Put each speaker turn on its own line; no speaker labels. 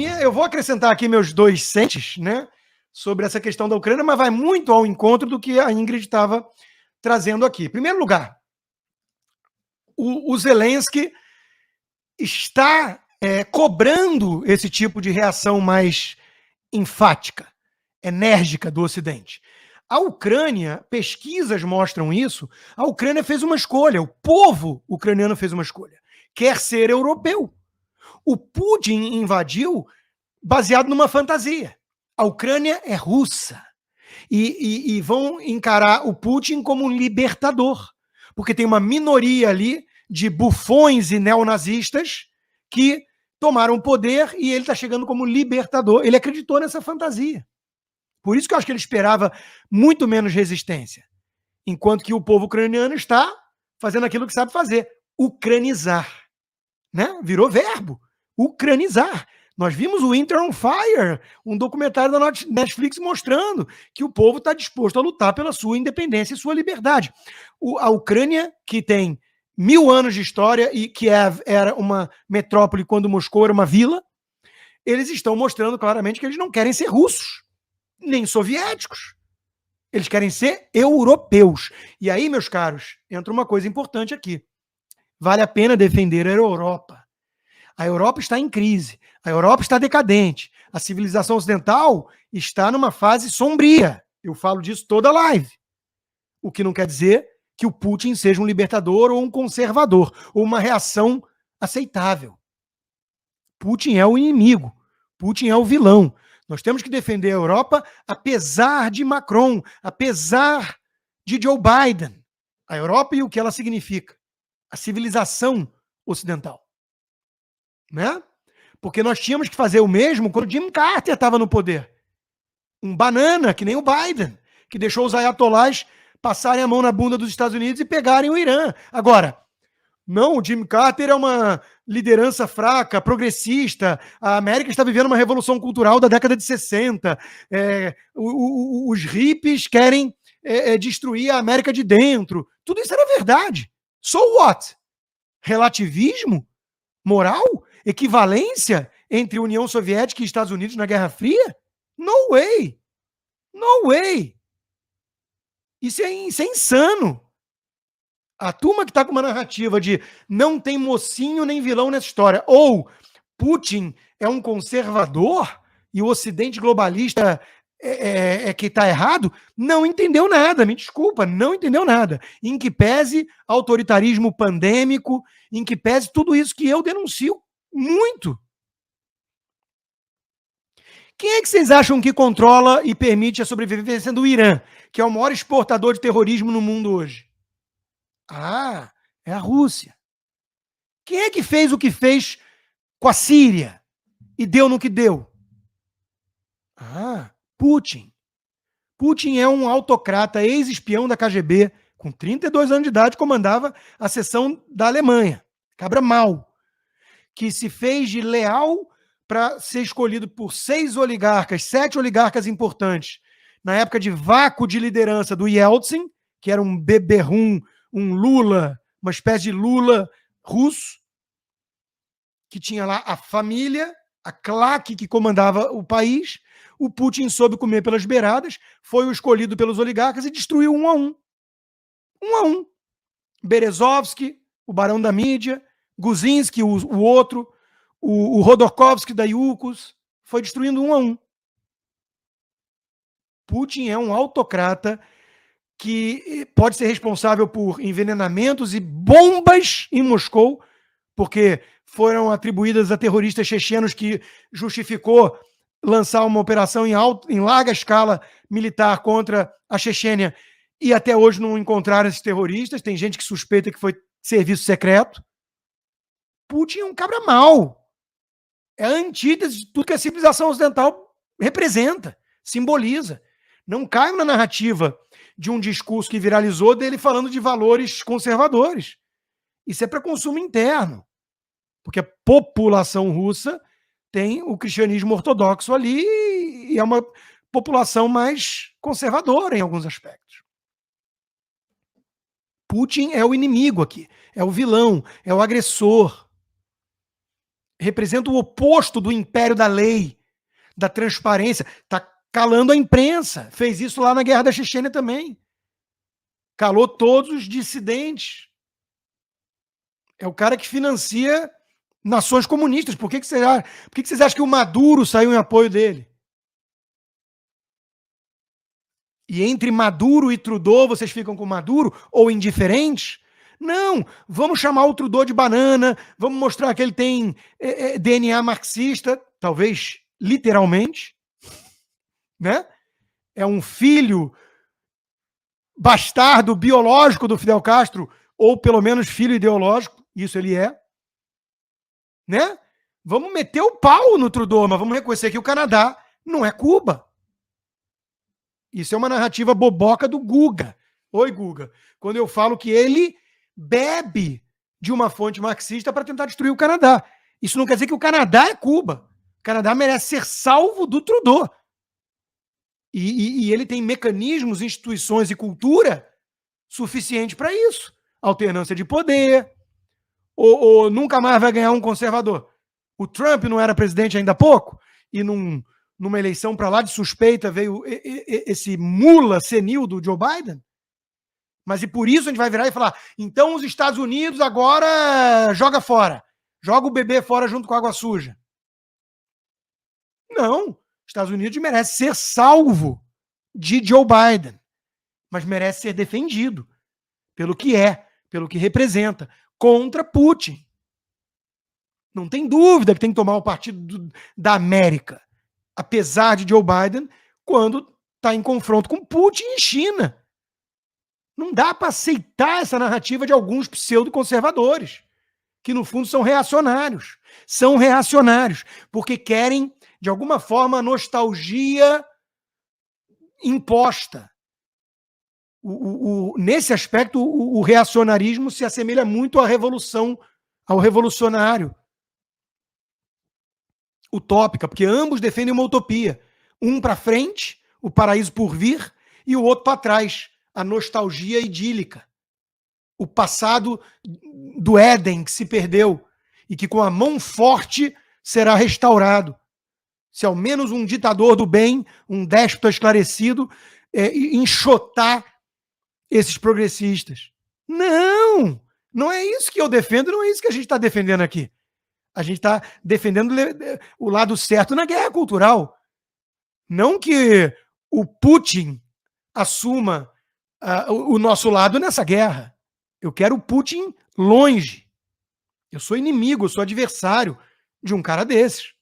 Eu vou acrescentar aqui meus 2 cents, né, sobre essa questão da Ucrânia, mas vai muito ao encontro do que a Ingrid estava trazendo aqui. Em primeiro lugar, o Zelensky está cobrando esse tipo de reação mais enfática, enérgica do Ocidente. A Ucrânia, pesquisas mostram isso, a Ucrânia fez uma escolha, o povo ucraniano fez uma escolha. Quer ser europeu. O Putin invadiu baseado numa fantasia. A Ucrânia é russa. E vão encarar o Putin como um libertador. Porque tem uma minoria ali de bufões e neonazistas que tomaram o poder e ele está chegando como libertador. Ele acreditou nessa fantasia. Por isso que eu acho que ele esperava muito menos resistência. Enquanto que o povo ucraniano está fazendo aquilo que sabe fazer, ucranizar. Né? Virou verbo, ucranizar. Nós vimos o Winter on Fire, um documentário da Netflix mostrando que o povo está disposto a lutar pela sua independência e sua liberdade. A Ucrânia, que tem 1000 anos de história e Kiev era uma metrópole quando Moscou era uma vila, eles estão mostrando claramente que eles não querem ser russos, nem soviéticos. Eles querem ser europeus. E aí, meus caros, entra uma coisa importante aqui. Vale a pena defender a Europa. A Europa está em crise. A Europa está decadente. A civilização ocidental está numa fase sombria. Eu falo disso toda live. O que não quer dizer que o Putin seja um libertador ou um conservador, ou uma reação aceitável. Putin é o inimigo. Putin é o vilão. Nós temos que defender a Europa apesar de Macron, apesar de Joe Biden. A Europa e o que ela significa. A civilização ocidental. Né? Porque nós tínhamos que fazer o mesmo quando Jimmy Carter estava no poder. Um banana, que nem o Biden, que deixou os ayatolás passarem a mão na bunda dos Estados Unidos e pegarem o Irã. Agora, não, o Jimmy Carter é uma liderança fraca, progressista, a América está vivendo uma revolução cultural da década de 60, os hippies querem destruir a América de dentro. Tudo isso era verdade. So what? Relativismo? Moral? Equivalência entre União Soviética e Estados Unidos na Guerra Fria? No way! No way! Isso é insano. A turma que está com uma narrativa de não tem mocinho nem vilão nessa história, ou Putin é um conservador e o Ocidente globalista é que está errado, não entendeu nada, me desculpa, não entendeu nada. Em que pese autoritarismo pandêmico, em que pese tudo isso que eu denuncio muito. Quem é que vocês acham que controla e permite a sobrevivência do Irã, que é o maior exportador de terrorismo no mundo hoje? Ah, é a Rússia. Quem é que fez o que fez com a Síria e deu no que deu? Ah, Putin. Putin é um autocrata, ex-espião da KGB, com 32 anos de idade, comandava a seção da Alemanha. Cabra mau. Que se fez de leal para ser escolhido por 6 oligarcas, 7 oligarcas importantes, na época de vácuo de liderança do Yeltsin, que era um beberrum, um Lula, uma espécie de Lula russo, que tinha lá a família, a claque que comandava o país. O Putin soube comer pelas beiradas, foi o escolhido pelos oligarcas e destruiu um a um. Um a um. Berezovsky, o barão da mídia, Guzinski, o outro, o Rodorkovsky da Yukos, foi destruindo um a um. Putin é um autocrata que pode ser responsável por envenenamentos e bombas em Moscou, porque foram atribuídas a terroristas chechenos, que justificou lançar uma operação em larga escala militar contra a Chechênia, e até hoje não encontraram esses terroristas. Tem gente que suspeita que foi serviço secreto. Putin é um cabra mau. É a antítese de tudo que a civilização ocidental representa, simboliza. Não caiam na narrativa de um discurso que viralizou dele falando de valores conservadores. Isso é para consumo interno. Porque a população russa tem o cristianismo ortodoxo ali e é uma população mais conservadora em alguns aspectos. Putin é o inimigo aqui, é o vilão, é o agressor. representa o oposto do império da lei, da transparência. Está calando a imprensa. Fez isso lá na Guerra da Chechênia também. Calou todos os dissidentes. É o cara que financia nações comunistas. Por que vocês acham que o Maduro saiu em apoio dele? E entre Maduro e Trudeau, vocês ficam com Maduro ou indiferentes? Não, vamos chamar o Trudeau de banana, vamos mostrar que ele tem DNA marxista, talvez literalmente, né? É um filho bastardo biológico do Fidel Castro, ou pelo menos filho ideológico, isso ele é, né? Vamos meter o pau no Trudeau, mas vamos reconhecer que o Canadá não é Cuba. Isso é uma narrativa boboca do Guga. Oi, Guga. Quando eu falo que ele bebe de uma fonte marxista para tentar destruir o Canadá. Isso não quer dizer que o Canadá é Cuba. O Canadá merece ser salvo do Trudeau. E ele tem mecanismos, instituições e cultura suficiente para isso. Alternância de poder, ou nunca mais vai ganhar um conservador. O Trump não era presidente ainda há pouco, e numa eleição para lá de suspeita veio esse mula senil do Joe Biden. Mas e por isso a gente vai virar e falar, então os Estados Unidos agora joga fora. Joga o bebê fora junto com a água suja. Não. Estados Unidos merece ser salvo de Joe Biden, mas merece ser defendido pelo que é, pelo que representa, contra Putin. Não tem dúvida que tem que tomar o partido da América, apesar de Joe Biden, quando está em confronto com Putin e China. Não dá para aceitar essa narrativa de alguns pseudo-conservadores, que no fundo são reacionários. São reacionários, porque querem, de alguma forma, a nostalgia imposta. Nesse aspecto, o reacionarismo se assemelha muito à revolução, ao revolucionário utópica, porque ambos defendem uma utopia. Um para frente, o paraíso por vir, e o outro para trás, a nostalgia idílica. O passado do Éden que se perdeu e que com a mão forte será restaurado. Se ao menos um ditador do bem, um déspota esclarecido, enxotar esses progressistas. Não! Não é isso que eu defendo, não é isso que a gente está defendendo aqui. A gente está defendendo o lado certo na guerra cultural. Não que o Putin assuma o nosso lado nessa guerra. Eu quero o Putin longe. Eu sou inimigo, eu sou adversário de um cara desses.